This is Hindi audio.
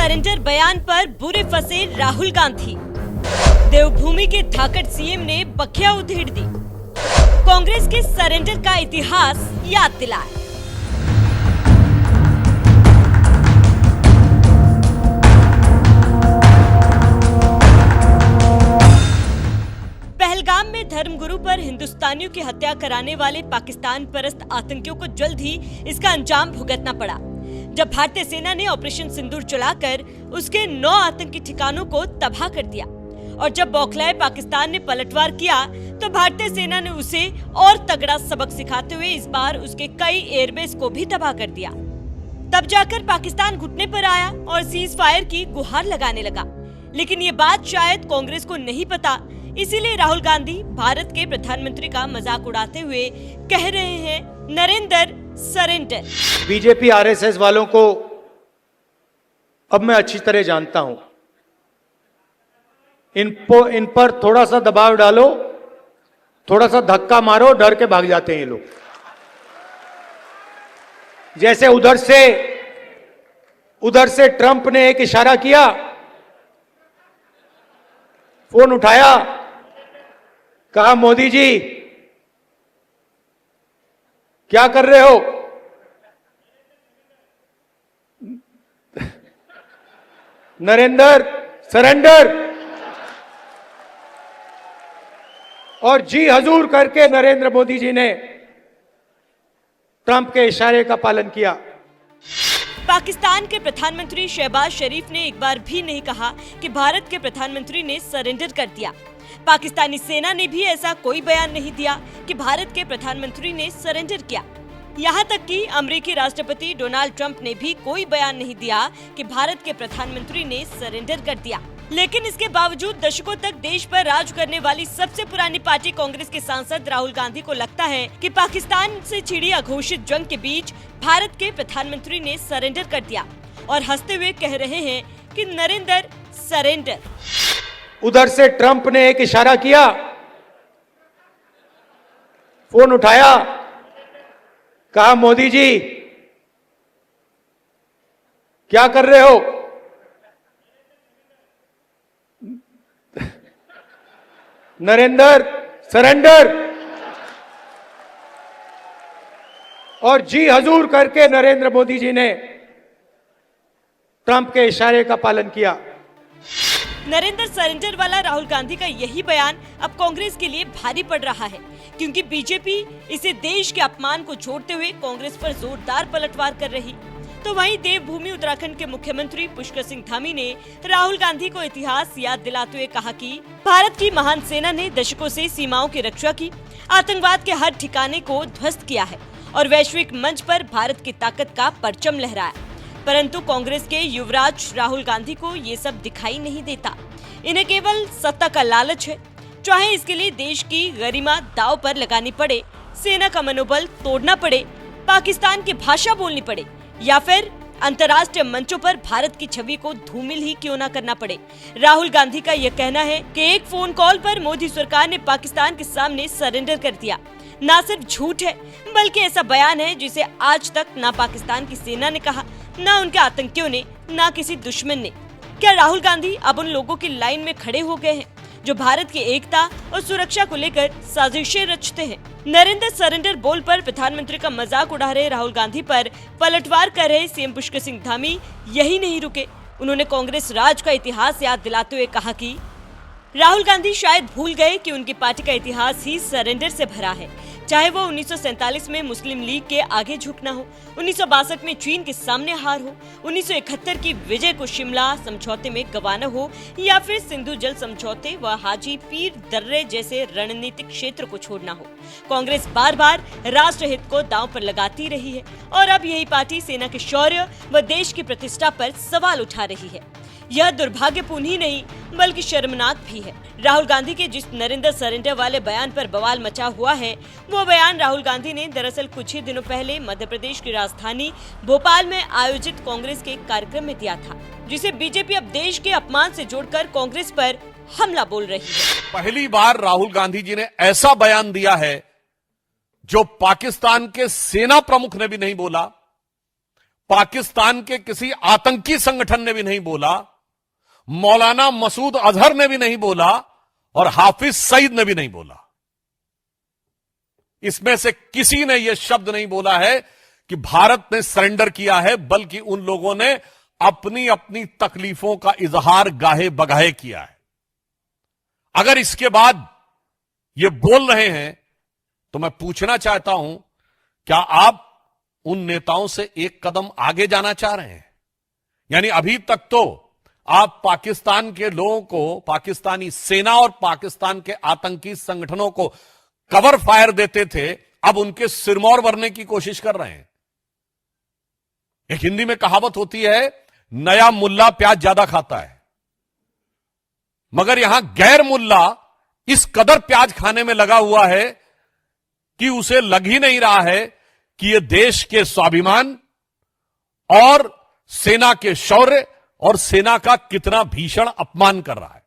सरेंडर बयान पर बुरे फंसे राहुल गांधी। देवभूमि के धाकड़ सीएम ने बखिया उधेड़ दी। कांग्रेस के सरेंडर का इतिहास याद दिलाया। पहलगाम में धर्मगुरु पर हिंदुस्तानियों की हत्या कराने वाले पाकिस्तान परस्त आतंकियों को जल्द ही इसका अंजाम भुगतना पड़ा। जब भारतीय सेना ने ऑपरेशन सिंदूर चलाकर उसके 9 आतंकी ठिकानों को तबाह कर दिया और जब बौखलाए पाकिस्तान ने पलटवार किया तो भारतीय सेना ने उसे और तगड़ा सबक सिखाते हुए इस बार उसके कई एयरबेस को भी तबाह कर दिया। तब जाकर पाकिस्तान घुटने पर आया और सीज फायर की गुहार लगाने लगा। लेकिन ये बात शायद कांग्रेस को नहीं पता, इसीलिए राहुल गांधी भारत के प्रधानमंत्री का मजाक उड़ाते हुए कह रहे हैं, नरेंद्र सरेंडर। बीजेपी आरएसएस वालों को अब मैं अच्छी तरह जानता हूं। इन पर थोड़ा सा दबाव डालो, थोड़ा सा धक्का मारो, डर के भाग जाते हैं ये लोग। जैसे उधर से ट्रंप ने एक इशारा किया, फोन उठाया, कहा मोदी जी क्या कर रहे हो? नरेंद्र सरेंडर। और जी हजूर करके नरेंद्र मोदी जी ने ट्रंप के इशारे का पालन किया। पाकिस्तान के प्रधानमंत्री शहबाज शरीफ ने एक बार भी नहीं कहा कि भारत के प्रधानमंत्री ने सरेंडर कर दिया। पाकिस्तानी सेना ने भी ऐसा कोई बयान नहीं दिया कि भारत के प्रधानमंत्री ने सरेंडर किया। यहाँ तक कि अमेरिकी राष्ट्रपति डोनाल्ड ट्रंप ने भी कोई बयान नहीं दिया कि भारत के प्रधानमंत्री ने सरेंडर कर दिया। लेकिन इसके बावजूद दशकों तक देश पर राज करने वाली सबसे पुरानी पार्टी कांग्रेस के सांसद राहुल गांधी को लगता है कि पाकिस्तान से छिड़ी अघोषित जंग के बीच भारत के प्रधानमंत्री ने सरेंडर कर दिया और हंसते हुए कह रहे हैं कि नरेंद्र सरेंडर। उधर से ट्रंप ने एक इशारा किया, फोन उठाया, कहा मोदी जी क्या कर रहे हो? नरेंद्र सरेंडर। और जी हजूर करके नरेंद्र मोदी जी ने ट्रंप के इशारे का पालन किया। नरेंद्र सरेंडर वाला राहुल गांधी का यही बयान अब कांग्रेस के लिए भारी पड़ रहा है, क्योंकि बीजेपी इसे देश के अपमान को छोड़ते हुए कांग्रेस पर जोरदार पलटवार कर रही। तो वहीं देवभूमि उत्तराखंड के मुख्यमंत्री पुष्कर सिंह धामी ने राहुल गांधी को इतिहास याद दिलाते हुए कहा कि भारत की महान सेना ने दशकों से सीमाओं की रक्षा की, आतंकवाद के हर ठिकाने को ध्वस्त किया है और वैश्विक मंच पर भारत की ताकत का परचम लहराया। परंतु कांग्रेस के युवराज राहुल गांधी को ये सब दिखाई नहीं देता। इन्हें केवल सत्ता का लालच है, चाहे इसके लिए देश की गरिमा दांव पर लगानी पड़े, सेना का मनोबल तोड़ना पड़े, पाकिस्तान की भाषा बोलनी पड़े या फिर अंतर्राष्ट्रीय मंचों पर भारत की छवि को धूमिल ही क्यों न करना पड़े। राहुल गांधी का यह कहना है कि एक फोन कॉल पर मोदी सरकार ने पाकिस्तान के सामने सरेंडर कर दिया, न सिर्फ झूठ है बल्कि ऐसा बयान है जिसे आज तक ना पाकिस्तान की सेना ने कहा, ना उनके आतंकियों ने, ना किसी दुश्मन ने। क्या राहुल गांधी अब उन लोगों की लाइन में खड़े हो गए हैं जो भारत की एकता और सुरक्षा को लेकर साजिशें रचते हैं? नरेंद्र सरेंडर बोल पर प्रधानमंत्री का मजाक उड़ा रहे राहुल गांधी पर पलटवार कर रहे सीएम पुष्कर सिंह धामी यही नहीं रुके। उन्होंने कांग्रेस राज का इतिहास याद दिलाते हुए कहा कि राहुल गांधी शायद भूल गए कि उनकी पार्टी का इतिहास ही सरेंडर से भरा है। चाहे वो 1947 में मुस्लिम लीग के आगे झुकना हो, 1962 में चीन के सामने हार हो, 1971 की विजय को शिमला समझौते में गंवाना हो या फिर सिंधु जल समझौते व हाजी पीर दर्रे जैसे रणनीतिक क्षेत्र को छोड़ना हो। कांग्रेस बार बार राष्ट्रहित को दांव पर लगाती रही है और अब यही पार्टी सेना के शौर्य व देश की प्रतिष्ठा पर सवाल उठा रही है। यह दुर्भाग्यपूर्ण ही नहीं बल्कि शर्मनाक भी है। राहुल गांधी के जिस नरेंद्र सरेंडर वाले बयान पर बवाल मचा हुआ है, वो बयान राहुल गांधी ने दरअसल कुछ ही दिनों पहले मध्य प्रदेश की राजधानी भोपाल में आयोजित कांग्रेस के कार्यक्रम में दिया था, जिसे बीजेपी अब देश के अपमान से जोड़कर कांग्रेस पर हमला बोल रही है। पहली बार राहुल गांधी जी ने ऐसा बयान दिया है जो पाकिस्तान के सेना प्रमुख ने भी नहीं बोला, पाकिस्तान के किसी आतंकी संगठन ने भी नहीं बोला, मौलाना मसूद अजहर ने भी नहीं बोला और हाफिज सईद ने भी नहीं बोला। इसमें से किसी ने यह शब्द नहीं बोला है कि भारत ने सरेंडर किया है, बल्कि उन लोगों ने अपनी अपनी तकलीफों का इजहार गाहे बगाहे किया है। अगर इसके बाद ये बोल रहे हैं तो मैं पूछना चाहता हूं, क्या आप उन नेताओं से एक कदम आगे जाना चाह रहे हैं? यानी अभी तक तो आप पाकिस्तान के लोगों को, पाकिस्तानी सेना और पाकिस्तान के आतंकी संगठनों को कवर फायर देते थे, अब उनके सिरमौर भरने की कोशिश कर रहे हैं। एक हिंदी में कहावत होती है, नया मुल्ला प्याज ज्यादा खाता है, मगर यहां गैर मुल्ला इस कदर प्याज खाने में लगा हुआ है कि उसे लग ही नहीं रहा है कि यह देश के स्वाभिमान और सेना के शौर्य और सेना का कितना भीषण अपमान कर रहा है।